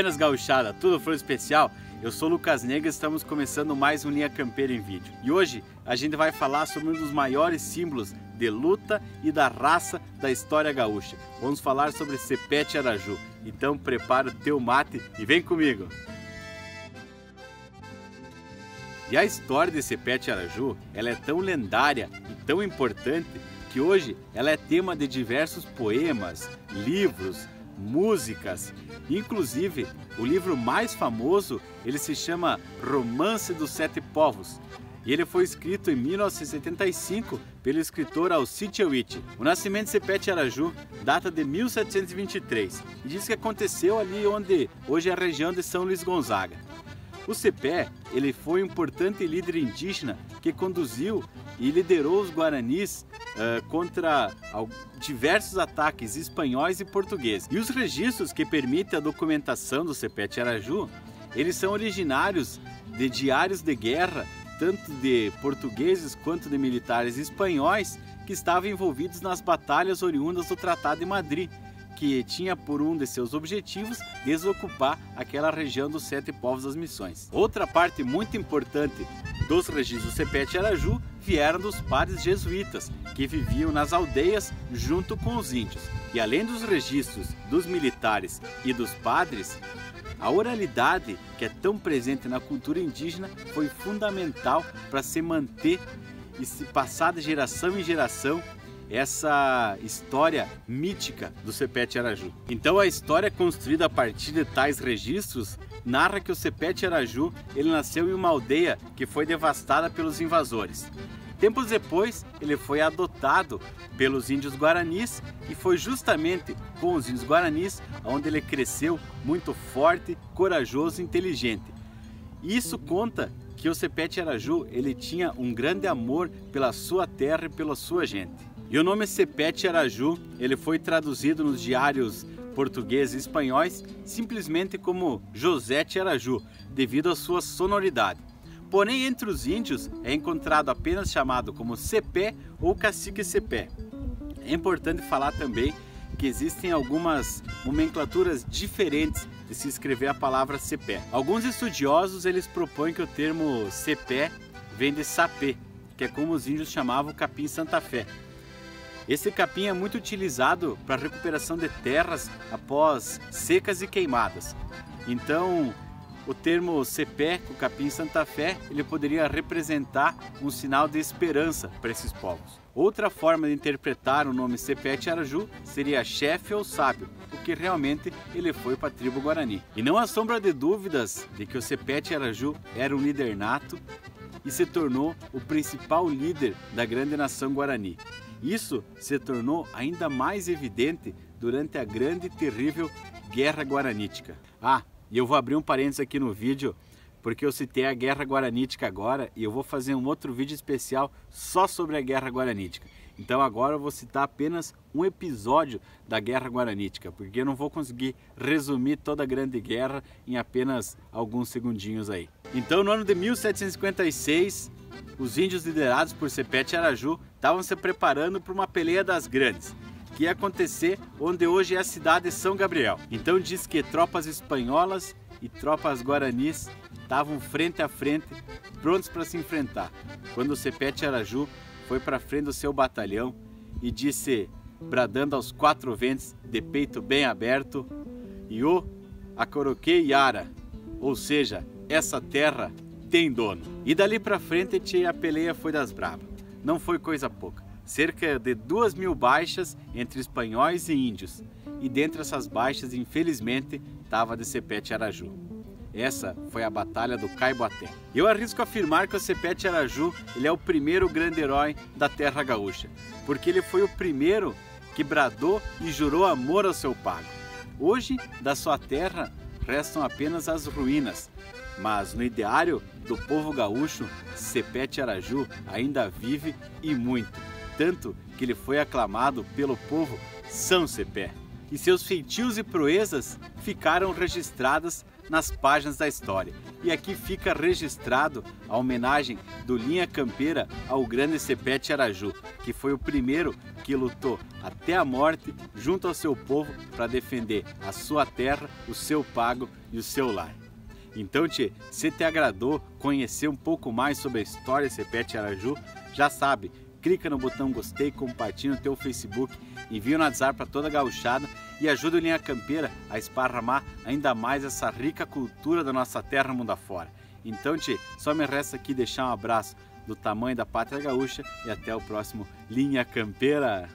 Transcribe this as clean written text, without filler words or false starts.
Buenas gauchada, tudo foi especial? Eu sou Lucas Negra e estamos começando mais um Linha Campeira em vídeo. E hoje a gente vai falar sobre um dos maiores símbolos de luta e da raça da história gaúcha. Vamos falar sobre Sepete Araju. Então prepara o teu mate e vem comigo! E a história de Sepete Araju, ela é tão lendária e tão importante que hoje ela é tema de diversos poemas, livros, músicas. Inclusive, o livro mais famoso, ele se chama Romance dos Sete Povos. E ele foi escrito em 1975 pelo escritor Alcide Witt. O nascimento de Sepete Araju data de 1723 e diz que aconteceu ali onde hoje é a região de São Luís Gonzaga. O Sepé, ele foi um importante líder indígena que conduziu e liderou os guaranis contra diversos ataques espanhóis e portugueses. E os registros que permitem a documentação do Sepete Araju, eles são originários de diários de guerra, tanto de portugueses quanto de militares espanhóis que estavam envolvidos nas batalhas oriundas do Tratado de Madrid, que tinha por um de seus objetivos desocupar aquela região dos Sete Povos das Missões. Outra parte muito importante dos registros do Sepete Araju vieram dos padres jesuítas, que viviam nas aldeias junto com os índios. E além dos registros dos militares e dos padres, a oralidade, que é tão presente na cultura indígena, foi fundamental para se manter e se passar de geração em geração essa história mítica do Sepete Araju. Então a história construída a partir de tais registros narra que o Sepete Araju ele nasceu em uma aldeia que foi devastada pelos invasores. Tempos depois ele foi adotado pelos índios guaranis e foi justamente com os índios guaranis onde ele cresceu muito forte, corajoso e inteligente. Isso conta que o Sepete Araju ele tinha um grande amor pela sua terra e pela sua gente. E o nome Sepete Araju, ele foi traduzido nos diários portugueses e espanhóis simplesmente como Josete Araju, devido à sua sonoridade. Porém, entre os índios é encontrado apenas chamado como Sepé ou Cacique Sepé. É importante falar também que existem algumas nomenclaturas diferentes de se escrever a palavra Sepé. Alguns estudiosos eles propõem que o termo Sepé vem de sapé, que é como os índios chamavam o capim Santa Fé. Esse capim é muito utilizado para a recuperação de terras após secas e queimadas. Então, o termo Sepé, com capim Santa Fé, ele poderia representar um sinal de esperança para esses povos. Outra forma de interpretar o nome Sepete Araju seria chefe ou sábio, porque realmente ele foi para a tribo Guarani. E não há sombra de dúvidas de que o Sepete Araju era um líder nato e se tornou o principal líder da grande nação Guarani. Isso se tornou ainda mais evidente durante a grande e terrível Guerra Guaranítica. E eu vou abrir um parênteses aqui no vídeo, porque eu citei a Guerra Guaranítica agora e eu vou fazer um outro vídeo especial só sobre a Guerra Guaranítica. Então agora eu vou citar apenas um episódio da Guerra Guaranítica, porque eu não vou conseguir resumir toda a Grande Guerra em apenas alguns segundinhos aí. Então no ano de 1756, os índios liderados por Sepete Araju estavam se preparando para uma peleia das grandes, que ia acontecer onde hoje é a cidade de São Gabriel. Então diz que tropas espanholas e tropas guaranis estavam frente a frente, prontos para se enfrentar, quando o Sepete Araju foi para frente do seu batalhão e disse, bradando aos quatro ventos, de peito bem aberto, Iô, Acoroquê Yara, ou seja, essa terra tem dono. E dali para frente a peleia foi das bravas. Não foi coisa pouca. Cerca de 2.000 baixas entre espanhóis e índios. E dentre essas baixas, infelizmente, estava de Sepete Araju. Essa foi a Batalha do Caiboaté. Eu arrisco afirmar que o Sepete Araju ele é o primeiro grande herói da terra gaúcha, porque ele foi o primeiro que bradou e jurou amor ao seu pago. Hoje, da sua terra, restam apenas as ruínas, mas no ideário do povo gaúcho, Sepete Araju ainda vive e muito, tanto que ele foi aclamado pelo povo São Sepé. e seus feitios e proezas ficaram registradas nas páginas da história. E aqui fica registrado a homenagem do Linha Campeira ao grande Sepete Araju, que foi o primeiro que lutou até a morte junto ao seu povo para defender a sua terra, o seu pago e o seu lar. Então, tchê, se te agradou conhecer um pouco mais sobre a história de Sepete Araju, já sabe, clica no botão gostei, compartilha no teu Facebook, envia no WhatsApp para toda a gauchada e ajuda o Linha Campeira a esparramar ainda mais essa rica cultura da nossa terra mundo afora. Então, tchê, só me resta aqui deixar um abraço do tamanho da Pátria Gaúcha e até o próximo Linha Campeira.